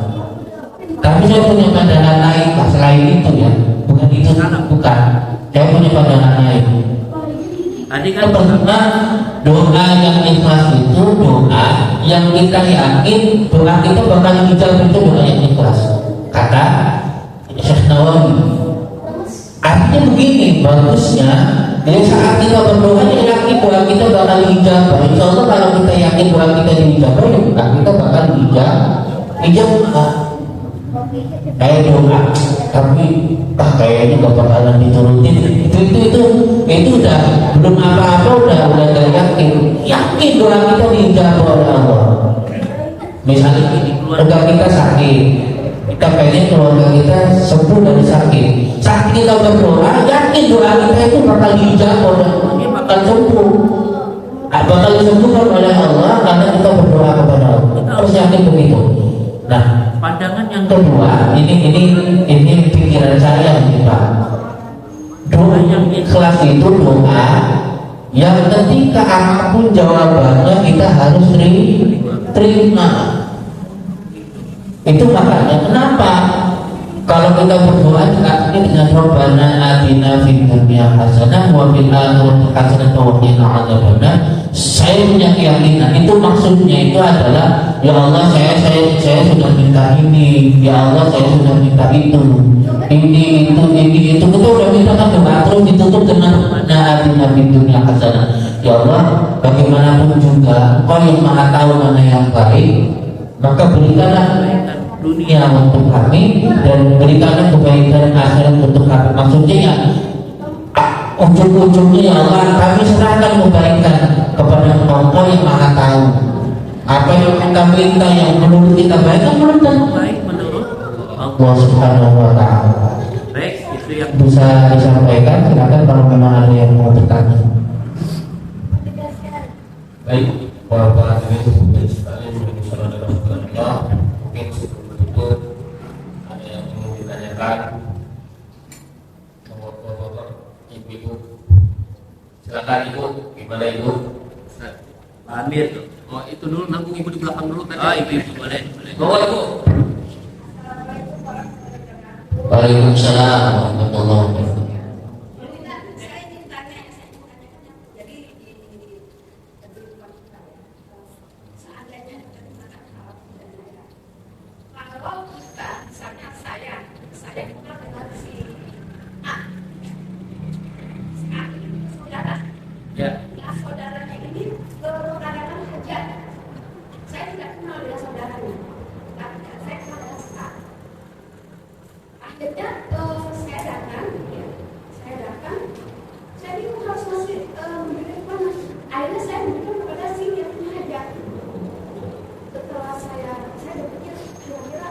Tapi saya punya pandangan lain selain itu ya, bukan itu, bukan. Saya punya pandangan lain. Tadi kan pertama, doa yang ikhlas itu doa yang kita yakin doa kita bakal dijawab, itu doa yang ikhlas. Kata Syekh Nawawi. Artinya begini, bagusnya dari saat kita berdoa ya yakin doa kita bakal dijawab. Insya Allah kalau kita yakin doa kita dijawab, ya doa kita bakal dijawab. Kayak doa, tapi kayaknya gak bakalan diturutin. Itu udah belum apa-apa, udah gak yakin doa kita dijawab oleh Allah. Misalnya ini, keluarga kita sakit, kita pengen keluarga kita sembuh dari sakit. Saat kita berdoa, yakin doa kita itu bakal dijawab oleh Allah, bakal sembuh. Bakal disembuhkan oleh Allah karena kita berdoa kepada Allah. Kita harus yakin begitu. Nah, pandangan yang kedua, ini pikiran saya nih Pak. Doa yang ikhlas itu doa yang ketika apapun jawabannya kita harus terima. Itu makanya kenapa kalau kita berdoa diakhiri dengan Rabbana atina fid dunya hasanah wa fil akhirati hasanah wa qina adzabannar. Saya punya keyakinan itu maksudnya itu adalah ya Allah saya sudah minta ini, ya Allah saya sudah minta itu, ini itu kita udah minta kan doa terus ditutup dengan Rabbana atina fid dunya hasanah. Ya Allah bagaimanapun juga Kau yang Maha tahu mana yang baik, maka berikanlah kebaikan dunia untuk kami dan berikanlah kebaikan akhirat untuk kami. Maksudnya ya ujung-ujungnya ya Allah kami serahkan kebaikan kepada Engkau yang Maha tahu. Apa yang kita minta yang menurut kita baik kan belum tentu baik menurut Allah Subhanahu wa Ta'ala. Baik, itu yang bisa disampaikan. Silakan kalau memang ada yang mau bertanya. Baik, Bapak Ibu sekalian, mungkin sebelum itu ada yang ingin ditanyakan. Bapak, Ibu, silakan Ibu, gimana Ibu? Pak Amir. Oh itu dulu, nanggung Ibu di belakang dulu tadi. Oh ibu boleh. Bawa Ibu. Waalaikumsalam warahmatullahi wabarakatuh. saya berpikir kepada si yang hajat. Setelah saya berpikir kira-kira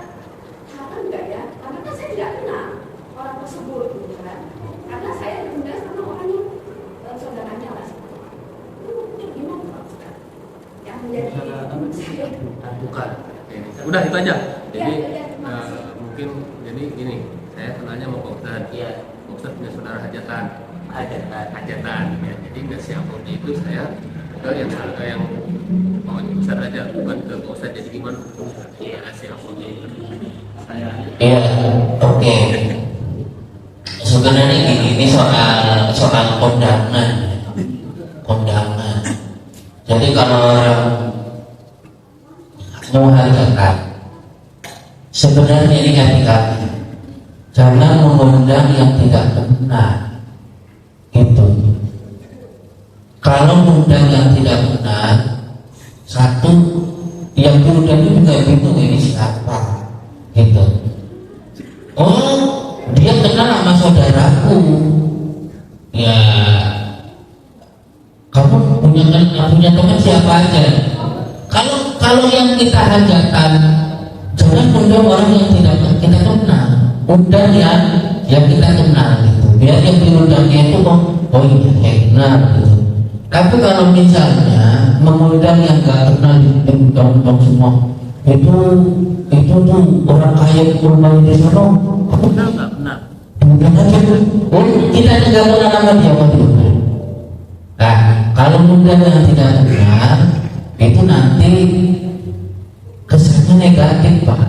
haram nggak ya? Karena kan saya tidak kenal orang tersebut, gitu kan? Karena saya diundang sama orang yang saudaranya lah. Itu gimana Pak Ustaz? Yang menjadi saya. Bukan. Udah itu aja. Jadi Ya, terima kasih. mungkin jadi gini, saya kenalnya mau Pak Ustaz. Iya. Pak Ustaz punya saudara hajatan. Hajatan. Ya. Jadi nggak siapapun itu saya ke yang mau Ustaz aja, bukan ke Pak Ustaz. Jadi gimana? Iya, siapapun itu. Saya Iya, oke. Sebenarnya ini soal kondangan. Jadi kalau orang mau hajatan, sebenarnya ini hati-hati. Jangan mengundang yang tidak benar. Gitu. Kalau mengundang yang tidak benar, satu yang diundang itu juga bingung ini siapa. Gitu. Oh, dia kenal sama saudaraku. Ya, kamu punya teman siapa aja? Kalau yang kita hajatan, jangan undang orang yang tidak kita kenal. Undang yang kita kenal gitu. Biar yang diundangnya itu oh iya saya kenal gitu. Tapi kalau misalnya mengundang yang gak kenal diundang semua, itu tuh orang kaya kurban di sana. benar nggak benar? Bukan aja oh kita tidak kenal nama dia waktu. Nah kalau undang yang tidak kenal itu nanti kesannya negatif Pak.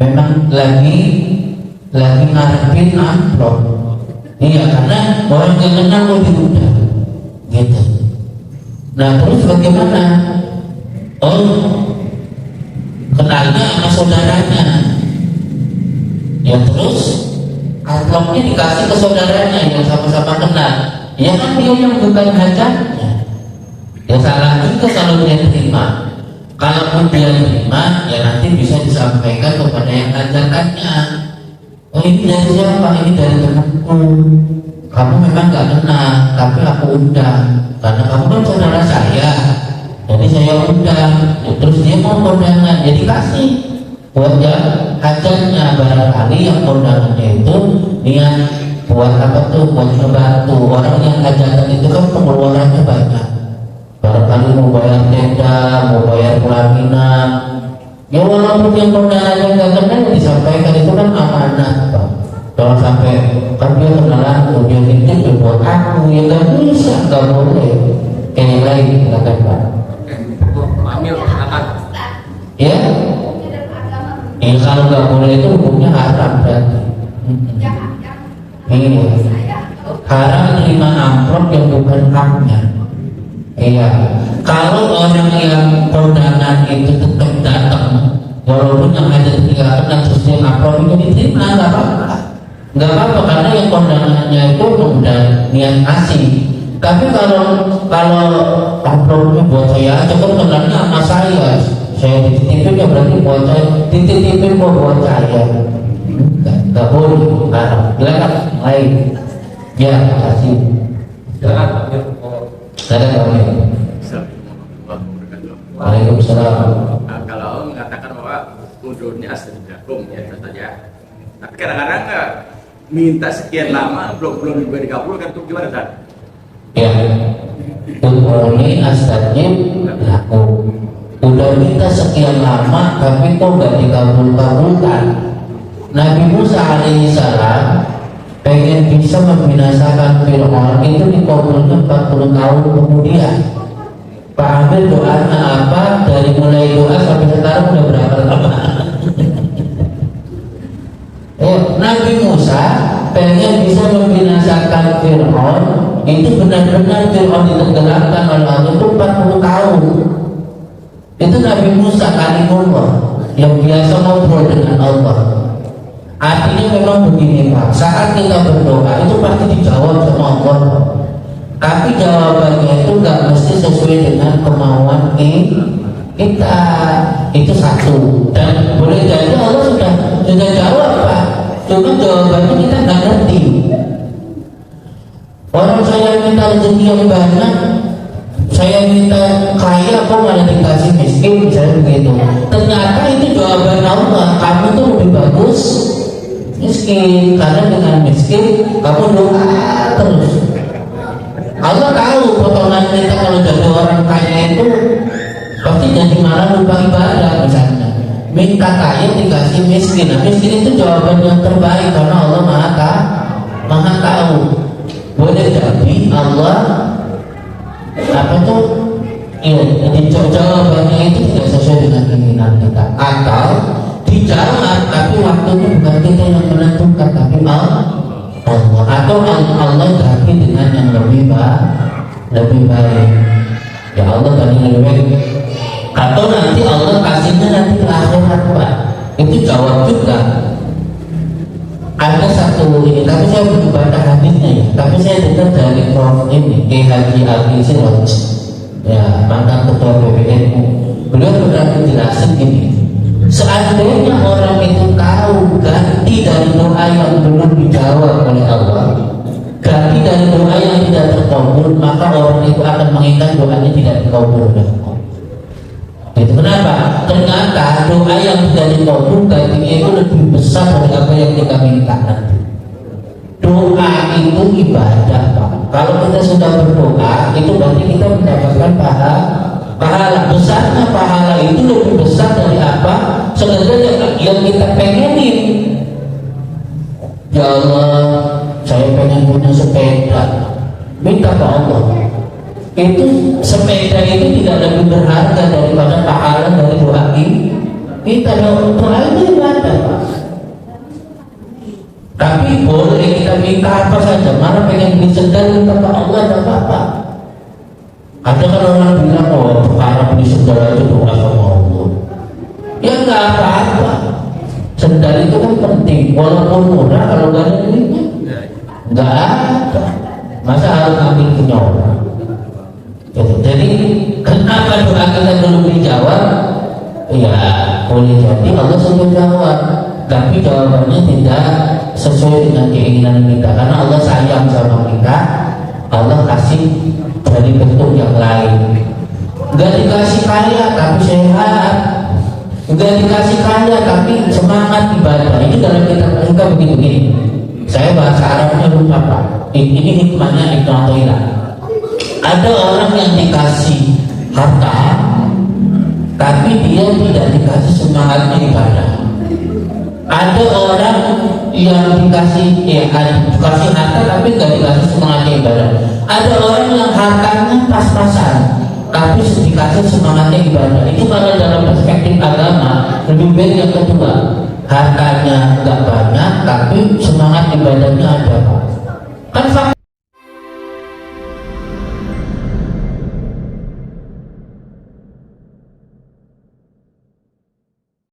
Memang lagi ngarepin amplop. Iya karena orang gak kenal mau diundang gitu. Nah terus bagaimana? Oh kenalnya sama saudaranya. Ya terus amplopnya dikasih ke saudaranya yang sama-sama kenal. Ya kan dia yang bukan hajatnya. Ya salah juga kalau dia terima. Kalaupun dia terima, ya nanti bisa disampaikan kepada yang hajatannya. Oh ini dari siapa? Ini dari temanku. Kamu memang gak kenal, tapi aku undang. Karena kamu kan saudara saya. Jadi saya undang. Ya, terus dia mau kondangan, jadi kasih buat yang hajatnya. Barangkali yang kondangannya itu niat buat apa tuh? Buat ngebantu. Orang yang hajatan itu kan pengeluarannya banyak. Barangkali mau bayar tenda, mau bayar pelaminan. Ya walaupun yang kondangannya nggak kenal disampaikan itu kan amanah Pak. Jangan sampai kan dia kenalan dia nitip buat aku ya nggak bisa, nggak boleh. Kayak lain silakan Pak. Pak Amir silakan. Ya? Ya kalau nggak boleh itu hukumnya haram berarti. Iya. Haram terima amplop yang bukan haknya. Iya, kalau orang yang kondangan itu tetap datang, walaupun yang ada tidak kenal terus dia ngapor itu diterima, nggak apa-apa karena yang kondangannya itu udah niat kasih. Tapi kalau amplopnya buat saya, coba kenalnya sama saya dititipin ya berarti buat saya, dititipin buat saya, nggak boleh, silakan lain, ya kasih. Silakan. Waalaikumsalam. Nah, kalau mengatakan bahwa undurnya asal-jagung ya saja. Tapi kadang-kadang nggak minta sekian lama belum juga dikabulkan tuh gimana Ustaz? Ya, ini astajib laku. Udah minta sekian lama tapi kok nggak dikabulkan. Nabi Musa alaihissalam pengen bisa membinasakan Fir'aun itu dikabulkan 40 tahun kemudian. Pak Amir doanya apa? Dari mulai doa sampai sekarang udah berapa lama? Nabi Musa pengen bisa membinasakan Fir'aun itu benar-benar Fir'aun ditenggelamkan oleh Allah itu 40 tahun. Itu Nabi Musa kalimullah yang biasa ngobrol dengan Allah. Artinya memang begini Pak, saat kita berdoa itu pasti dijawab sama Allah. Tapi jawabannya itu nggak mesti sesuai dengan kemauan kita. Itu satu. Dan boleh jadi Allah sudah jawab Pak. Cuma jawabannya kita nggak ngerti. Orang saya minta rezeki yang banyak, saya minta kaya kok malah dikasih miskin, misalnya begitu. Ternyata itu jawaban Allah, kamu tuh lebih bagus miskin, karena dengan miskin kamu doa terus. Allah tahu potongan kita kalau jadi orang kaya itu pasti jadi malah lupa ibadah. Misalnya minta kaya dikasih miskin, nah miskin itu jawaban yang terbaik karena Allah maha tahu. Boleh jadi Allah apa tuh jawabannya itu tidak sesuai dengan keinginan kita, atau dijawab tapi waktunya bukan kita yang menentukan tapi Allah, atau Allah ganti dengan yang lebih baik. Ya Allah ganti lebih baik, atau nanti Allah kasihnya nanti di akhirat Pak. Itu jawab juga. Ada satu ini, tapi saya belum baca hadisnya ya. Tapi saya dengar dari Prof ini, Kiai Haji Al Siraj, ya mantan ketua PBNU. Beliau pernah menjelaskan gini: seandainya orang itu tahu ganti dari doa yang belum dijawab oleh Allah, ganti dari doa yang tidak terkabul, maka orang itu akan mengingat doanya tidak terkabul oleh Allah. Itu kenapa? Ternyata doa yang tidak dikabul gantinya itu lebih besar dari apa yang kita minta nanti. Doa itu ibadah Pak. Kalau kita sudah berdoa itu berarti kita mendapatkan pahala. Besarnya pahala itu lebih besar dari apa sebenarnya yang kita pengenin. Ya Allah, saya pengen punya sepeda, minta ke Allah. Itu sepeda itu tidak lebih berharga daripada pahala dari doa kita. Doa itu ibadah Pak. Tapi boleh kita minta apa saja, malah pengen beli sendal minta ke Allah tidak apa-apa. Ada kan orang bilang, oh perkara beli sendal itu doa sama Allah. Ya nggak apa-apa. Sendal itu kan penting, walaupun murah kalau nggak ada duitnya nggak ada. Masa harus ambil punya orang? Jadi kenapa doa kita belum dijawab? Ya boleh jadi Allah sudah jawab, tapi jawabannya tidak sesuai dengan keinginan kita, karena Allah sayang sama kita. Allah kasih dari bentuk yang lain. Enggak dikasih kaya tapi sehat, enggak dikasih kaya tapi semangat ibadah. Ini dalam kitab suka begitu. Saya bahasa Arabnya lupa Pak. Ini hikmahnya Ibnu Athaillah. Ada orang yang dikasih harta tapi dia tidak dikasih semangatnya ibadah. Ada orang yang dikasih harta tapi tidak dikasih semangatnya ibadah. Ada orang yang hartanya pas-pasan tapi dikasih semangatnya ibadah. Itu kalau dalam perspektif agama lebih baik yang kedua, hartanya nggak banyak tapi semangat ibadahnya ada. Kan